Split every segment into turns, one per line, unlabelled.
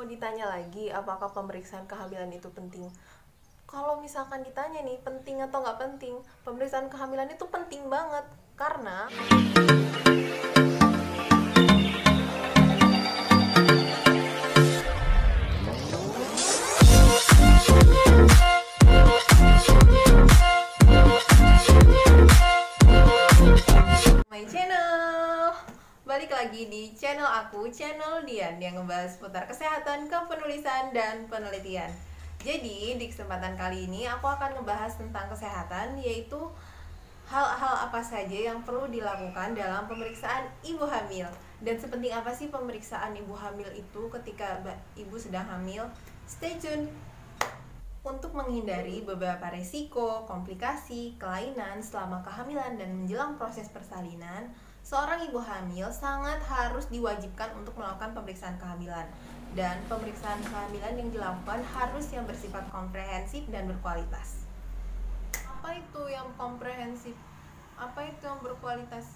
ditanya lagi, apakah pemeriksaan kehamilan itu penting? Kalau misalkan ditanya nih, penting atau nggak penting, pemeriksaan kehamilan itu penting banget. Karena my channel, balik lagi di channel aku, channel Dian, yang ngebahas seputar kesehatan, kepenulisan, dan penelitian. Jadi di kesempatan kali ini aku akan ngebahas tentang kesehatan, yaitu hal-hal apa saja yang perlu dilakukan dalam pemeriksaan ibu hamil. Dan sepenting apa sih pemeriksaan ibu hamil itu ketika ibu sedang hamil? Stay tune. Untuk menghindari beberapa resiko, komplikasi, kelainan selama kehamilan dan menjelang proses persalinan, seorang ibu hamil sangat harus diwajibkan untuk melakukan pemeriksaan kehamilan. Dan pemeriksaan kehamilan yang dilakukan harus yang bersifat komprehensif dan berkualitas. Apa itu yang komprehensif? Apa itu yang berkualitas?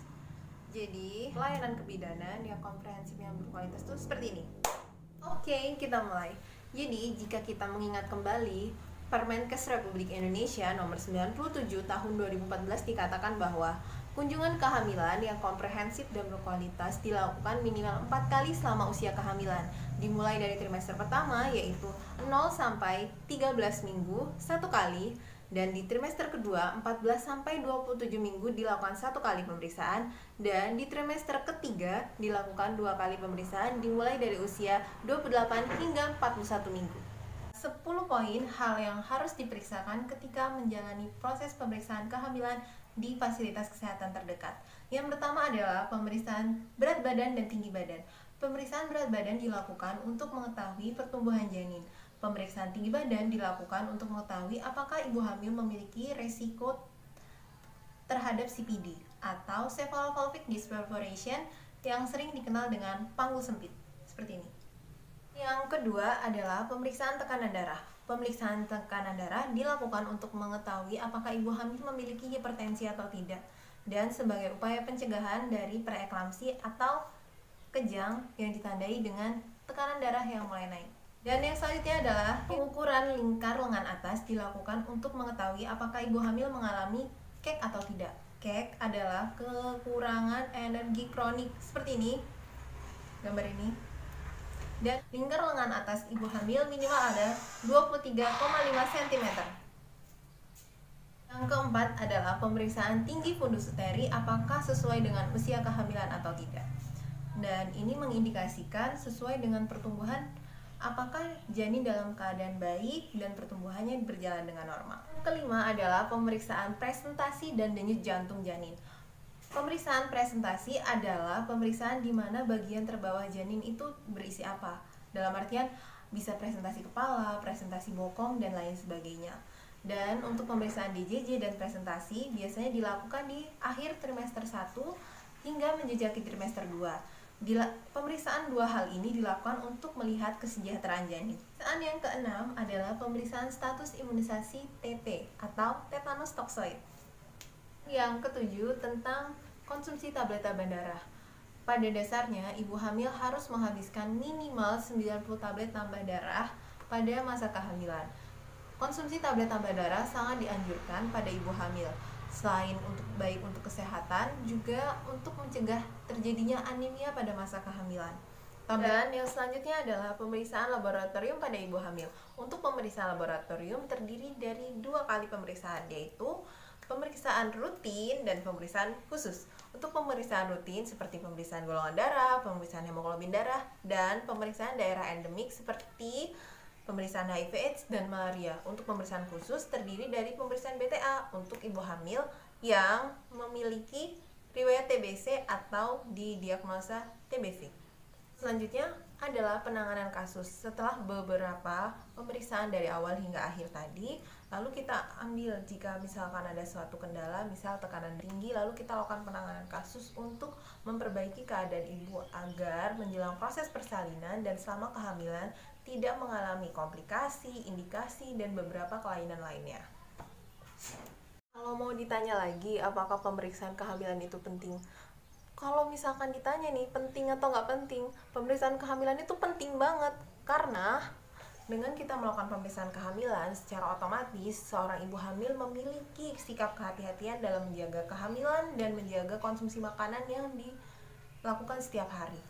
Jadi, pelayanan kebidanan yang komprehensif yang berkualitas itu seperti ini. Oke, kita mulai. Jadi, jika kita mengingat kembali, Permenkes Republik Indonesia nomor 97 tahun 2014 dikatakan bahwa kunjungan kehamilan yang komprehensif dan berkualitas dilakukan minimal 4 kali selama usia kehamilan, dimulai dari trimester pertama yaitu 0 sampai 13 minggu 1 kali, dan di trimester kedua 14 sampai 27 minggu dilakukan 1 kali pemeriksaan, dan di trimester ketiga dilakukan 2 kali pemeriksaan dimulai dari usia 28 hingga 41 minggu. 10 poin hal yang harus diperiksakan ketika menjalani proses pemeriksaan kehamilan di fasilitas kesehatan terdekat. Yang pertama adalah pemeriksaan berat badan dan tinggi badan. Pemeriksaan berat badan dilakukan untuk mengetahui pertumbuhan janin. Pemeriksaan tinggi badan dilakukan untuk mengetahui apakah ibu hamil memiliki resiko terhadap CPD atau cephalopelvic dysperforation yang sering dikenal dengan panggul sempit, seperti ini. Yang kedua adalah pemeriksaan tekanan darah. Pemeriksaan tekanan darah dilakukan untuk mengetahui apakah ibu hamil memiliki hipertensi atau tidak, dan sebagai upaya pencegahan dari preeklamsi atau kejang yang ditandai dengan tekanan darah yang mulai naik. Dan yang selanjutnya adalah pengukuran lingkar lengan atas dilakukan untuk mengetahui apakah ibu hamil mengalami KEK atau tidak. KEK adalah kekurangan energi kronik, seperti ini, gambar ini. Dan lingkar lengan atas ibu hamil minimal ada 23,5 cm. Yang keempat adalah pemeriksaan tinggi fundus uteri apakah sesuai dengan usia kehamilan atau tidak. Dan ini mengindikasikan sesuai dengan pertumbuhan apakah janin dalam keadaan baik dan pertumbuhannya berjalan dengan normal. Yang kelima adalah pemeriksaan presentasi dan denyut jantung janin. Pemeriksaan presentasi adalah pemeriksaan di mana bagian terbawah janin itu berisi apa. Dalam artian bisa presentasi kepala, presentasi bokong, dan lain sebagainya. Dan untuk pemeriksaan DJJ dan presentasi biasanya dilakukan di akhir trimester 1 hingga menjejaki trimester 2. Pemeriksaan dua hal ini dilakukan untuk melihat kesejahteraan janin. Pemeriksaan yang keenam adalah pemeriksaan status imunisasi TT atau tetanus toxoid. Yang ketujuh tentang konsumsi tablet-tablet darah. Pada dasarnya, ibu hamil harus menghabiskan minimal 90 tablet tambah darah pada masa kehamilan. Konsumsi tablet tambah darah sangat dianjurkan pada ibu hamil, selain baik untuk kesehatan, juga untuk mencegah terjadinya anemia pada masa kehamilan. Dan yang selanjutnya adalah pemeriksaan laboratorium pada ibu hamil. Untuk pemeriksaan laboratorium terdiri dari 2 kali pemeriksaan, yaitu pemeriksaan rutin dan pemeriksaan khusus. Untuk pemeriksaan rutin seperti pemeriksaan golongan darah, pemeriksaan hemoglobin darah, dan pemeriksaan daerah endemik seperti pemeriksaan HIV/AIDS dan malaria. Untuk pemeriksaan khusus terdiri dari pemeriksaan BTA untuk ibu hamil yang memiliki riwayat TBC atau didiagnosa TBC. Selanjutnya adalah penanganan kasus. Setelah beberapa pemeriksaan dari awal hingga akhir tadi, lalu kita ambil jika misalkan ada suatu kendala, misal tekanan tinggi, lalu kita lakukan penanganan kasus untuk memperbaiki keadaan ibu agar menjelang proses persalinan dan selama kehamilan tidak mengalami komplikasi, indikasi, dan beberapa kelainan lainnya. Kalau mau ditanya lagi, apakah pemeriksaan kehamilan itu penting? Kalau misalkan ditanya nih, penting atau nggak penting, pemeriksaan kehamilan itu penting banget. Karena dengan kita melakukan pemeriksaan kehamilan, secara otomatis seorang ibu hamil memiliki sikap kehati-hatian dalam menjaga kehamilan dan menjaga konsumsi makanan yang dilakukan setiap hari.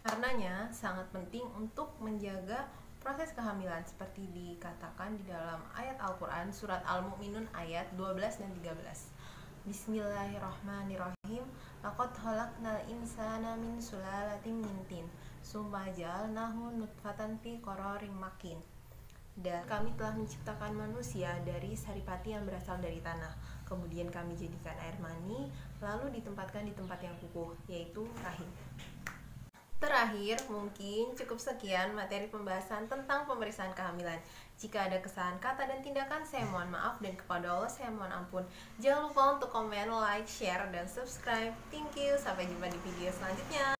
Karenanya sangat penting untuk menjaga proses kehamilan seperti dikatakan di dalam ayat Al-Quran surat Al-Mu'minun ayat 12 dan 13. Bismillahirrahmanirrahim. Laqad khalaqnal insana min sulalatin min tin, tsumma ja'alnahu nutfatan fi qararin makin. Dan kami telah menciptakan manusia dari saripati yang berasal dari tanah. Kemudian kami jadikan air mani, lalu ditempatkan di tempat yang kukuh, yaitu rahim. Terakhir, mungkin cukup sekian materi pembahasan tentang pemeriksaan kehamilan. Jika ada kesalahan kata dan tindakan, saya mohon maaf, dan kepada Allah saya mohon ampun. Jangan lupa untuk komen, like, share, dan subscribe. Thank you, sampai jumpa di video selanjutnya.